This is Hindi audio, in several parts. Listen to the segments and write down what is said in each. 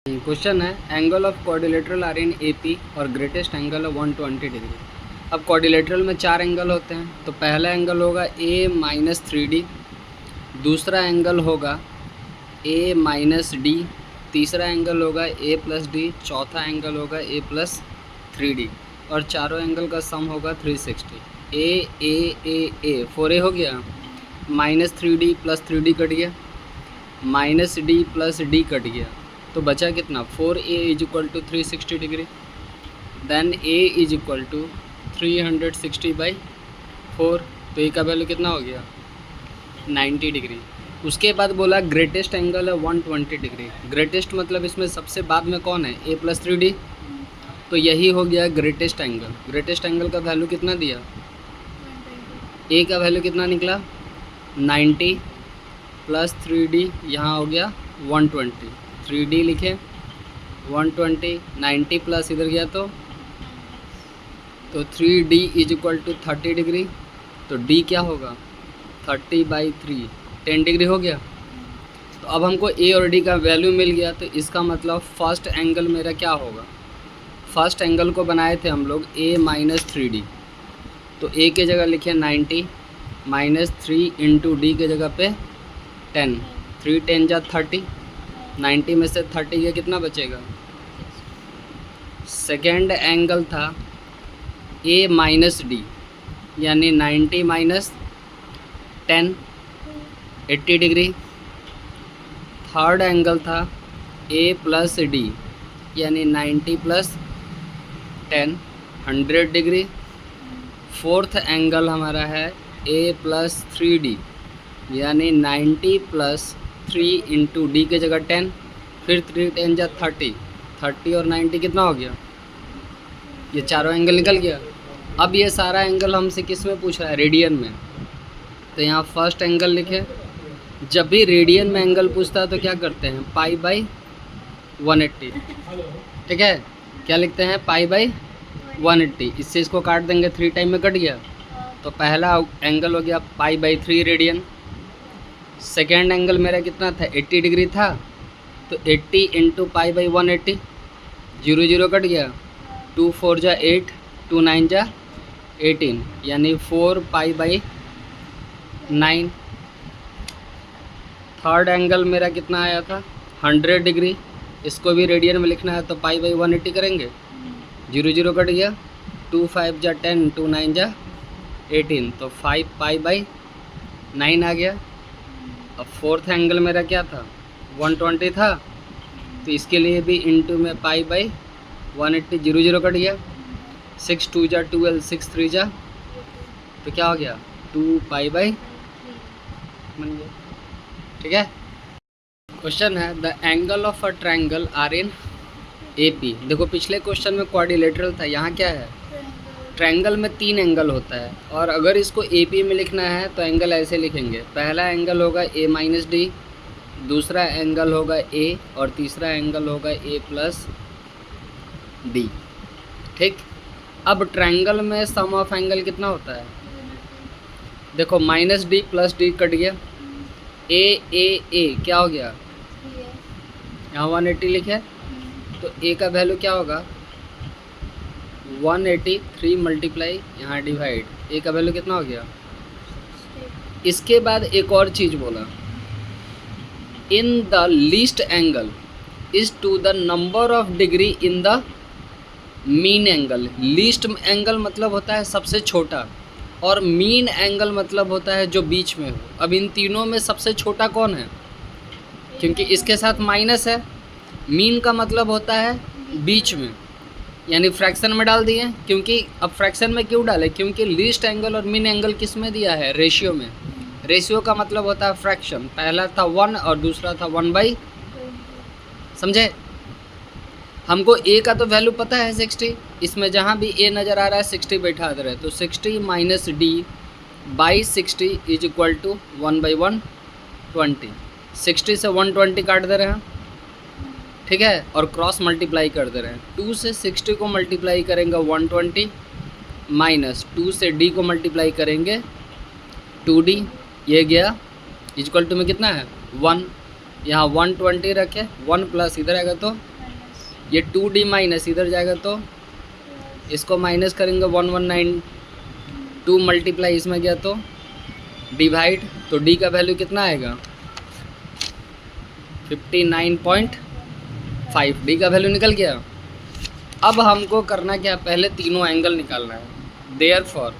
क्वेश्चन है angle of quadrilateral are in AP और ग्रेटेस्ट एंगल है 120 डिग्री। अब क्वाड्रिलेटरल में 4 एंगल होते हैं, तो पहला एंगल होगा ए माइनस 3D, दूसरा एंगल होगा ए माइनस डी, तीसरा एंगल होगा ए प्लस डी, चौथा एंगल होगा ए प्लस 3D और चारों एंगल का सम होगा 360। ए 4A हो गया, minus 3D plus 3D cut गया, minus D plus D cut गया, तो बचा कितना 4A is equal to 360 degree. Then A is equal to 360/4, तो ए का वैल्यू कितना हो गया 90 डिग्री। उसके बाद बोला ग्रेटेस्ट एंगल है 120 डिग्री। ग्रेटेस्ट मतलब इसमें सबसे बाद में कौन है A प्लस 3D, तो यही हो गया ग्रेटेस्ट एंगल। ग्रेटेस्ट एंगल का वैल्यू कितना दिया, A का वैल्यू कितना निकला 90 प्लस 3D, यहाँ हो गया 120, 3D लिखे 120, 90 प्लस इधर गया तो 3D is equal to 30 degree, तो D क्या होगा 30/3, 10 डिग्री हो गया। तो अब हमको A और D का वैल्यू मिल गया, तो इसका मतलब फर्स्ट एंगल मेरा क्या होगा, फर्स्ट एंगल को बनाए थे हम लोग A माइनस 3D, तो A के जगह लिखे 90 माइनस 3 इंटू डी के जगह पे 10, 3 10 जा 30, 90 में से 30 गया कितना बचेगा। सेकेंड एंगल था A माइनस डी, यानी 90 माइनस 10, 80 डिग्री। थर्ड एंगल था A प्लस डी, यानी 90 प्लस 10, 100 डिग्री। फोर्थ एंगल हमारा है A प्लस 3D, यानी 90 प्लस 3 इंटू डी के जगह 10, फिर 3 10 जा 30, 30 और 90 कितना हो गया, ये चारों एंगल निकल गया। अब ये सारा एंगल हमसे किस में पूछ रहा है, रेडियन में, तो यहाँ फर्स्ट एंगल लिखे। जब भी रेडियन में एंगल पूछता है तो क्या करते हैं π/180, ठीक है, क्या लिखते हैं π/180, इससे इसको काट देंगे, 3 टाइम में कट गया, तो पहला एंगल हो गया π/3 रेडियन। सेकेंड एंगल मेरा कितना था 80 डिग्री था, तो 80 इंटू π/180, 0 0 कट गया, 2 4 जा 8, 2 9 जा 18, यानी 4π/9। थर्ड एंगल मेरा कितना आया था 100 डिग्री, इसको भी रेडियन में लिखना है तो π/180 करेंगे, 0 0 कट गया, 2 5 जा 10, 2 9 जा 18, तो 5π/9 आ गया। अब फोर्थ एंगल मेरा क्या था 120 था, तो इसके लिए भी इंटू में π/180, 0 0 कट गया, 6 2 जा 12, 6 3 जा, तो क्या हो गया 2π/, बन गया, ठीक है। क्वेश्चन है the angle of a triangle are in AP। देखो पिछले क्वेश्चन में क्वाड्रिलेटरल था, यहाँ क्या है ट्रायंगल में 3 एंगल होता है, और अगर इसको AP में लिखना है तो एंगल ऐसे लिखेंगे, पहला एंगल होगा A माइनस डी, दूसरा एंगल होगा A और तीसरा एंगल होगा A प्लस डी, ठीक। अब ट्रायंगल में सम ऑफ एंगल कितना होता है, देखो minus D plus D cut गया, A क्या हो गया, यहाँ 180 लिखे, तो A का वैल्यू क्या होगा 180, 3 मल्टीप्लाई यहाँ डिवाइड, A का वैल्यू कितना हो गया। इसके बाद एक और चीज़ बोला, in the least angle is to the number of degree in the mean angle. Least angle मतलब होता है सबसे छोटा, और मीन एंगल मतलब होता है जो बीच में हो। अब इन तीनों में सबसे छोटा कौन है, क्योंकि इसके साथ माइनस है, मीन का मतलब होता है बीच में, यानी फ्रैक्शन में डाल दिए, क्योंकि अब फ्रैक्शन में क्यों डाले, क्योंकि लीस्ट एंगल और मीन एंगल किस में दिया है, रेशियो में। रेशियो का मतलब होता है फ्रैक्शन, पहला था 1 और दूसरा था 1/, समझे। हमको A का तो वैल्यू पता है 60, इसमें जहाँ भी A नज़र आ रहा है 60 बैठा दे रहे, तो 60 minus D by 60 is equal to 1/120, 60 से 120 काट दे रहे हैं, ठीक है, और क्रॉस मल्टीप्लाई कर दे रहे हैं। 2 से 60 को मल्टीप्लाई करेंगे 120, माइनस 2 से D को मल्टीप्लाई करेंगे 2D, ये गया इक्वल टू में कितना है 1, यहाँ 120 रखे, 1 प्लस इधर आएगा तो ये 2D माइनस इधर जाएगा तो इसको माइनस करेंगे 119, 2 मल्टीप्लाई इसमें गया तो डिवाइड, तो D का वैल्यू कितना आएगा 59.5, D का वैल्यू निकल गया। अब हमको करना क्या, पहले तीनों एंगल निकालना है। देयरफॉर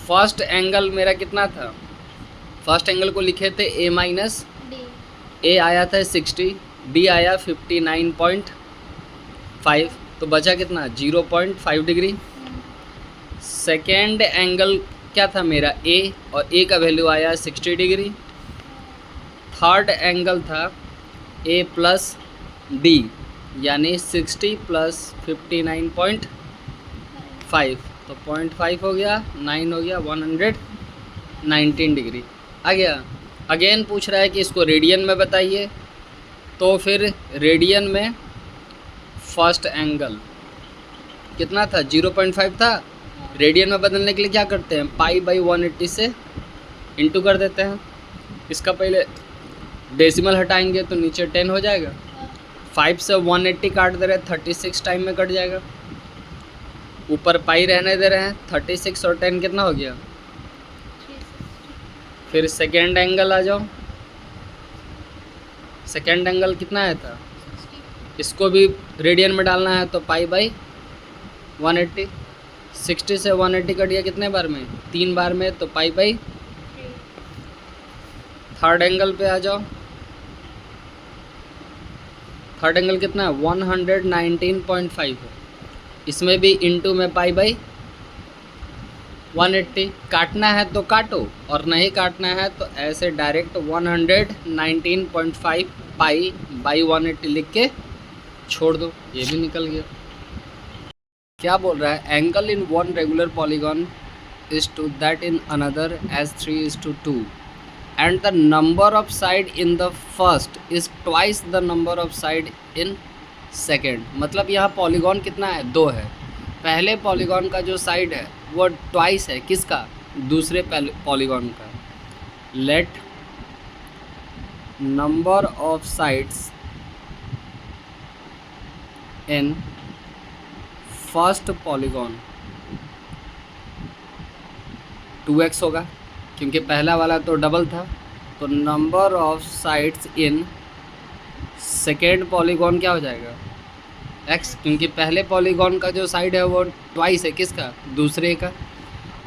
फर्स्ट एंगल मेरा कितना था, फर्स्ट एंगल को लिखे थे A माइनस, A आया था 60, D आया 59.5, तो बचा कितना 0.5 डिग्री। सेकेंड एंगल क्या था मेरा A, और A का वैल्यू आया 60 डिग्री। थर्ड एंगल था A प्लस D, यानी 60 प्लस 59.5, तो 0.5 हो गया, 9 हो गया, 119 डिग्री आ गया। अगेन पूछ रहा है कि इसको रेडियन में बताइए, तो फिर रेडियन में फर्स्ट एंगल कितना था 0.5 था। रेडियन में बदलने के लिए क्या करते हैं, π/180 से इंटू कर देते हैं। इसका पहले डेसिमल हटाएंगे तो नीचे 10 हो जाएगा, 5 से 180 काट दे रहे हैं, 36 टाइम में कट जाएगा। ऊपर पाई रहने दे रहे हैं, 36 और 10 कितना हो गया। फिर सेकेंड एंगल आ जाओ, सेकेंड एंगल कितना आया था, इसको भी रेडियन में डालना है तो π/180, 60 से 180 कट गया कितने बार में, 3 बार में, तो π/। थर्ड एंगल पे आ जाओ, थर्ड एंगल कितना है 119.5 है, इसमें भी इंटू में π/180। काटना है तो काटो, और नहीं काटना है तो ऐसे डायरेक्ट 119.5 π/180 लिख के छोड़ दो, ये भी निकल गया। क्या बोल रहा है, angle in one regular polygon is to that in another as 3:2 and the number of side in the first is twice the number of side in second। मतलब यहाँ पॉलीगॉन कितना है, 2 है। पहले पॉलीगॉन का जो साइड है वो ट्वाइस है, किसका, दूसरे पॉलीगॉन का। Let number of sides in first polygon 2x होगा, क्योंकि पहला वाला तो डबल था। तो number of sides in second polygon क्या हो जाएगा x, क्योंकि पहले पॉलीगॉन का जो साइड है वो ट्वाइस है, किसका, दूसरे का।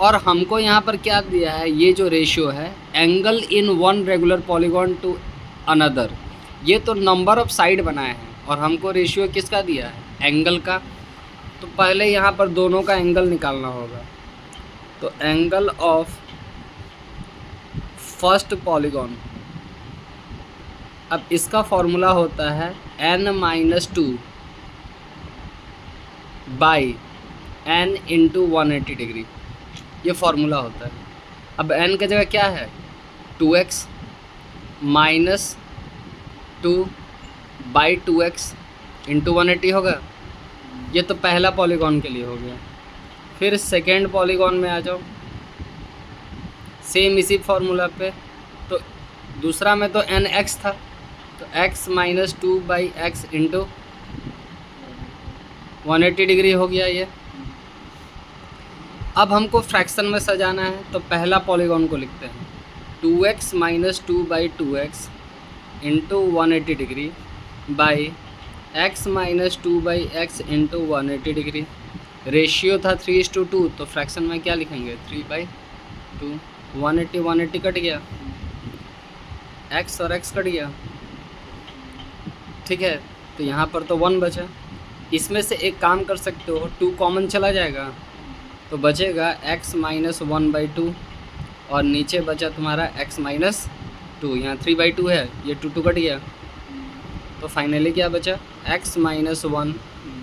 और हमको यहाँ पर क्या दिया है, ये जो रेशियो है angle in one regular polygon to another, ये तो नंबर ऑफ साइड बनाए हैं, और हमको रेशियो किसका दिया है, एंगल का। तो पहले यहाँ पर दोनों का एंगल निकालना होगा। तो एंगल ऑफ फर्स्ट पॉलीगॉन, अब इसका फॉर्मूला होता है n-2 by n into 180 degree, ये फार्मूला होता है। अब n की जगह क्या है 2x minus 2 by 2x into 180 होगा। ये तो पहला पॉलीगॉन के लिए हो गया। फिर सेकेंड पॉलीगॉन में आ जाओ, सेम इसी फार्मूला पे। तो दूसरा में तो nx था, तो x minus 2 by x into 180 degree हो गया ये। अब हमको फ्रैक्शन में सजाना है, तो पहला पॉलीगॉन को लिखते हैं 2x minus 2 by 2x into 180 degree by x minus 2 by x into 180 degree. Ratio था 3:2, तो फ्रैक्शन में क्या लिखेंगे 3/2। 180 कट गया, x और x कट गया, ठीक है। तो यहाँ पर तो 1 बचा। इसमें से एक काम कर सकते हो, 2 कॉमन चला जाएगा तो बचेगा x माइनस 1/2, और नीचे बचा तुम्हारा x माइनस 2। यहाँ 3/2 है, ये 2 कट गया, तो फाइनली क्या बचा x minus 1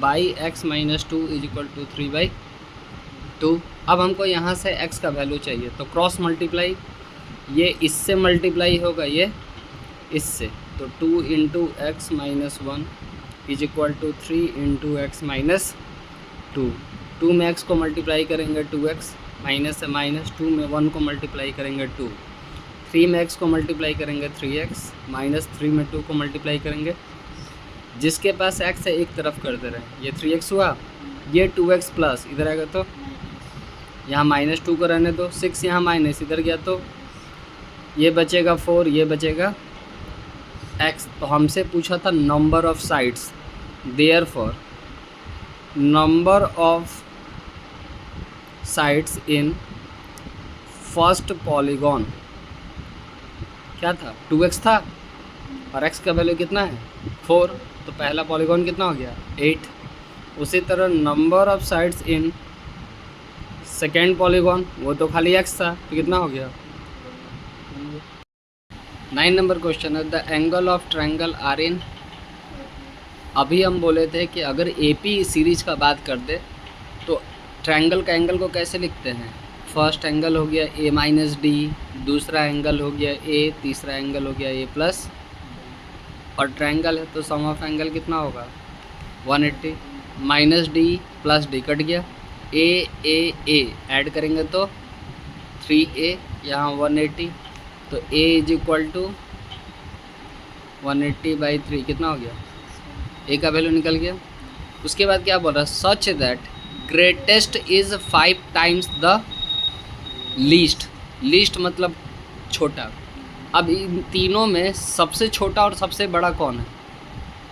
by x minus 2 is equal to 3/2। अब हमको यहाँ से x का वैल्यू चाहिए, तो क्रॉस मल्टीप्लाई, ये इससे मल्टीप्लाई होगा ये इससे, तो 2 into x minus 1 is equal to 3 into x minus 2। 2 में x को मल्टीप्लाई करेंगे 2x, माइनस से माइनस, 2 में 1 को मल्टीप्लाई करेंगे 2, 3 में x को मल्टीप्लाई करेंगे 3x, -3 में 2 को मल्टीप्लाई करेंगे, जिसके पास x है एक तरफ कर दे रहे हैं, ये 3x हुआ, ये 2x प्लस इधर आएगा तो यहाँ -2 को रहने दो, 6 यहाँ माइनस इधर गया तो ये बचेगा 4, ये बचेगा x। तो हमसे पूछा था number of sides, therefore number of sides in first polygon क्या था, 2x था और x का वैल्यू कितना है 4, तो पहला पॉलीगॉन कितना हो गया 8। उसी तरह number of sides in second polygon, वो तो खाली x था तो कितना हो गया 9 नंबर क्वेश्चन है the angle of triangle are in. अभी हम बोले थे कि अगर AP सीरीज का बात कर दे तो ट्रायंगल का एंगल को कैसे लिखते हैं, फर्स्ट एंगल हो गया A-D, दूसरा एंगल हो गया A, तीसरा एंगल हो गया A+, और ट्रायंगल है तो सम ऑफ एंगल कितना होगा 180, -D + D कट गया, A ऐड करेंगे तो 3A, यहाँ 180, तो A = 180/3 कितना हो गया, A का वैल्यू निकल गया। उसके बाद क्या बोल रहा है, such that greatest is 5 times the least, least मतलब छोटा। अब इन तीनों में सबसे छोटा और सबसे बड़ा कौन है,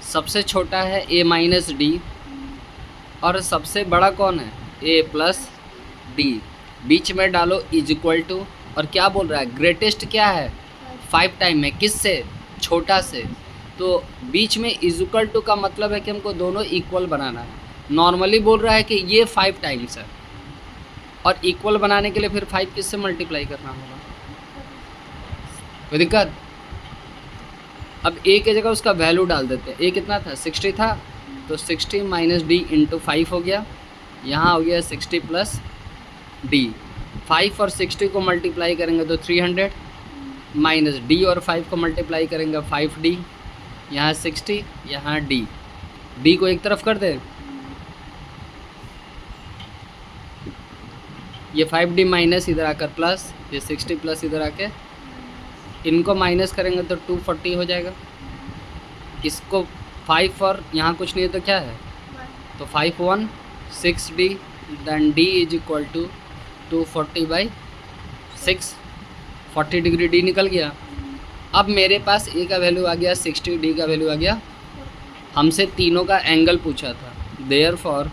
सबसे छोटा है A-D और सबसे बड़ा कौन है A+D, बीच में डालो = और क्या बोल रहा है ग्रेटेस्ट क्या है 5 टाइम में, किससे, छोटा से, तो बीच में = का मतलब है कि हमको दोनों इक्वल बनाना है। नॉर्मली बोल रहा है कि ये 5 टाइम्स है और इक्वल बनाने के लिए फिर 5 किससे मल्टीप्लाई करना होगा, कोई दिक्कत। अब A की जगह उसका वैल्यू डाल देते हैं, A कितना था 60 था, तो 60 - D × 5 हो गया, यहाँ हो गया 60 + D, 5 और 60 को मल्टीप्लाई करेंगे तो 300, -D और 5 को मल्टीप्लाई करेंगे 5D, यहाँ 60, यहाँ D को एक तरफ कर दे, ये 5D माइनस इधर आकर प्लस, ये 60 प्लस इधर आके इनको माइनस करेंगे तो 240 हो जाएगा। इसको 5 और यहाँ कुछ नहीं है तो क्या है, तो 5 1 6D, then D = 240/6, 40 degree D निकल गया। अब मेरे पास A का वैल्यू आ गया 60, D का वैल्यू आ गया, हमसे तीनों का एंगल पूछा था, देयरफॉर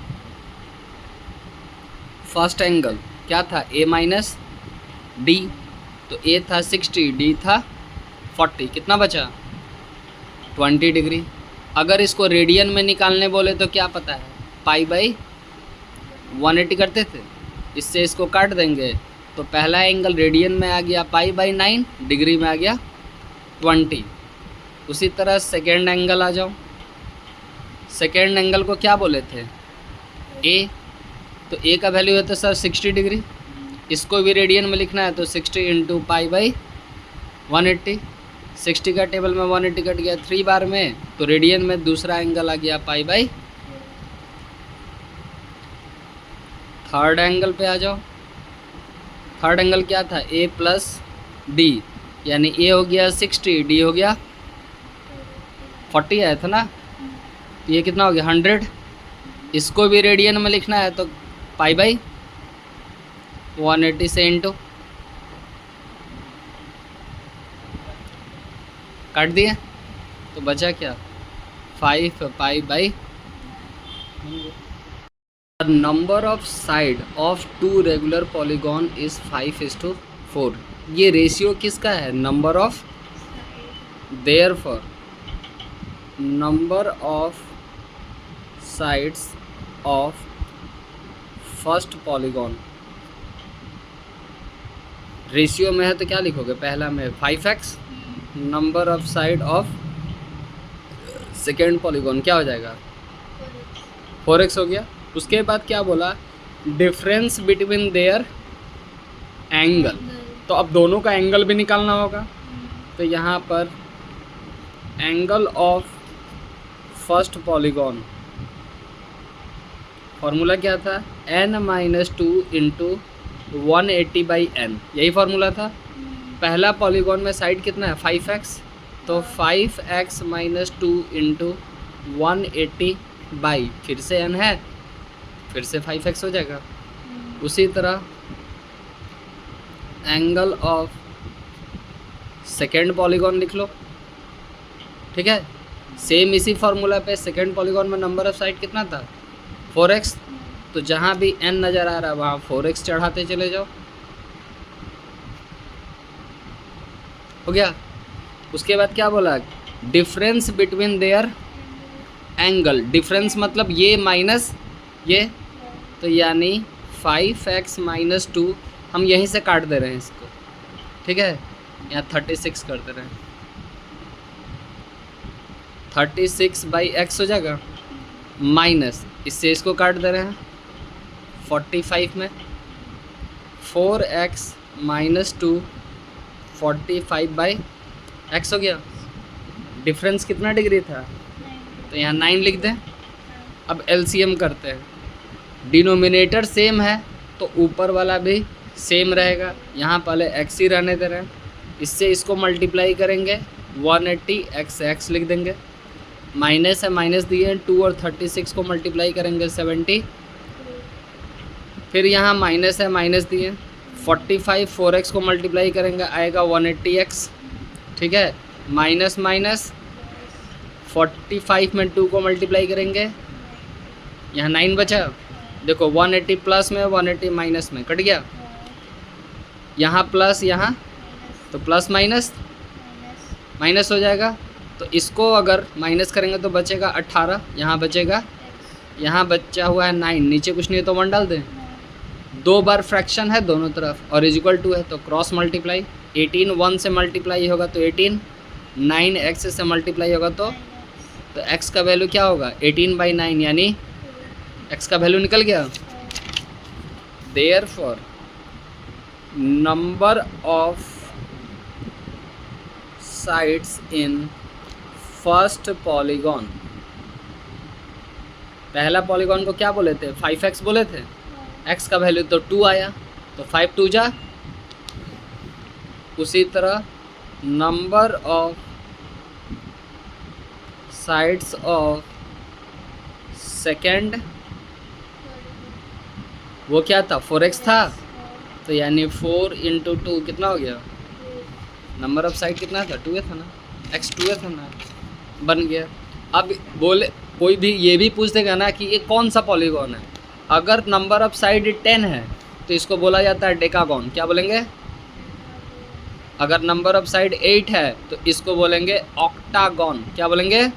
फर्स्ट एंगल क्या था A-D, तो A था 60, D था 40, कितना बचा 20 डिग्री। अगर इसको रेडियन में निकालने बोले तो क्या पता है π/180 करते थे, इससे इसको काट देंगे तो पहला एंगल रेडियन में आ गया π/9, डिग्री में आ गया 20। उसी तरह सेकेंड एंगल आ जाओ, सेकेंड एंगल को क्या बोले थे A, तो A का वैल्यू है तो सर 60 डिग्री, इसको भी रेडियन में लिखना है तो 60 × π/180, 60 का टेबल में 180 कट गया 3 बार में, तो रेडियन में दूसरा एंगल आ गया π/। थर्ड एंगल पे आ जाओ, थर्ड एंगल क्या था A+D, यानी A हो गया 60, D हो गया 40 आया था ना, तो ये कितना हो गया 100, इसको भी रेडियन में लिखना है तो π/180 से इंटू काट दिया तो बचा क्या 5 π/। Number of side of 2 regular polygon is 5:4। ये रेशियो किसका है, number of, therefore number of sides of first polygon, ratio में है तो क्या लिखोगे, पहला में 5x, number of side of second polygon क्या हो जाएगा 4x हो गया। उसके बाद क्या बोला, डिफरेंस बिटवीन देयर एंगल, तो अब दोनों का एंगल भी निकालना होगा, तो यहाँ पर angle of first polygon formula क्या था n - 2 × 180/n, यही फार्मूला था। पहला पॉलीगॉन में साइड कितना है 5x, तो 5x माइनस 2 इंटू 180 बाई फिर से n है, फिर से 5x हो जाएगा। उसी तरह एंगल ऑफ सेकेंड पॉलीगॉन लिख लो, ठीक है। सेम इसी फार्मूला पे सेकेंड पॉलीगॉन में नंबर ऑफ साइड कितना था 4x, तो जहाँ भी n नज़र आ रहा है वहाँ 4x चढ़ाते चले जाओ, हो गया। उसके बाद क्या बोला, difference between their angle, difference मतलब ये माइनस ये, तो यानी 5x माइनस 2 हम यहीं से काट दे रहे हैं इसको, ठीक है। यहाँ 36 कर दे रहे हैं, 36 बाई x हो जाएगा, माइनस इससे इसको काट दे रहे हैं 45 में, 4x माइनस 2 45 बाई x हो गया। डिफरेंस कितना डिग्री था, तो यहाँ 9 लिख दें। अब एलसीएम करते हैं, डिनोमिनेटर सेम है तो ऊपर वाला भी सेम रहेगा, यहाँ पहले x ही रहने दे रहे हैं, इससे इसको मल्टीप्लाई करेंगे 180 x लिख देंगे, माइनस है माइनस दिए 2 और 36 को मल्टीप्लाई करेंगे 70, फिर यहाँ माइनस है माइनस दिए 45 4x को मल्टीप्लाई करेंगे आएगा 180x, ठीक है। माइनस माइनस 45 में 2 को मल्टीप्लाई करेंगे, यहाँ 9 बचा, देखो 180 प्लस में 180 माइनस में कट गया, यहाँ प्लस यहाँ तो प्लस माइनस माइनस हो जाएगा, तो इसको अगर माइनस करेंगे तो बचेगा 18, यहाँ बचेगा, यहाँ बचा हुआ है 9, नीचे कुछ नहीं तो 1 डाल दें, 2 बार फ्रैक्शन है दोनों तरफ और इज इक्वल टू है तो क्रॉस मल्टीप्लाई, 18 1 से मल्टीप्लाई होगा तो 18, 9 x से मल्टीप्लाई होगा तो x का वैल्यू क्या होगा 18/9, यानी x का वैल्यू निकल गया। Therefore number of sides in first polygon, पहला पॉलीगॉन को क्या बोले थे 5x बोले थे, x का वैल्यू तो 2 आया तो 5 2 जा। उसी तरह number of sides of second, वो क्या था 4x था, तो यानी 4 इंटू 2 कितना हो गया, नंबर ऑफ साइड कितना था 2 था ना, x 2 था ना, बन गया। अब बोले कोई भी ये भी पूछ देगा ना कि ये कौन सा पॉलीगॉन है, अगर नंबर ऑफ साइड 10 है तो इसको बोला जाता है डेकागॉन, क्या बोलेंगे। अगर नंबर ऑफ साइड 8 है तो इसको बोलेंगे ऑक्टागॉन, क्या बोलेंगे।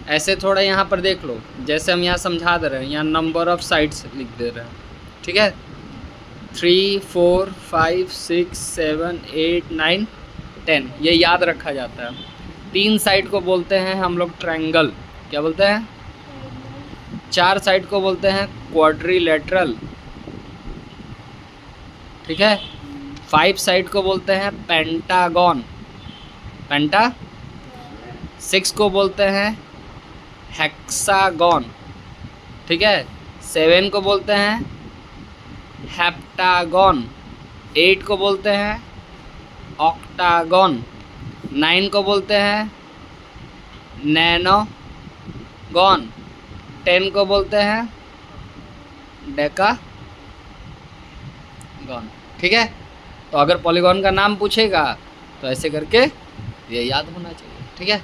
ऐसे थोड़ा यहाँ पर देख लो, जैसे हम यहाँ समझा दे रहे हैं, यहाँ नंबर ऑफ साइड्स लिख दे रहे हैं, ठीक है। 3 4 5 6 7 8 9 10 ये याद रखा जाता है। 3 साइड को बोलते हैं हम लोग ट्रायंगल, क्या बोलते हैं। 4 साइड को बोलते हैं क्वाड्रिलेटरल, ठीक है। 5 साइड को बोलते हैं पेंटागॉन, पेंटा। 6 को बोलते हैं हेक्सागॉन, ठीक है। 7 को बोलते हैं हेप्टागॉन, 8 को बोलते हैं ऑक्टागॉन, 9 को बोलते हैं नैनोगॉन, 10 को बोलते हैं डेकागॉन, ठीक है। तो अगर पॉलीगॉन का नाम पूछेगा तो ऐसे करके ये याद होना चाहिए, ठीक है।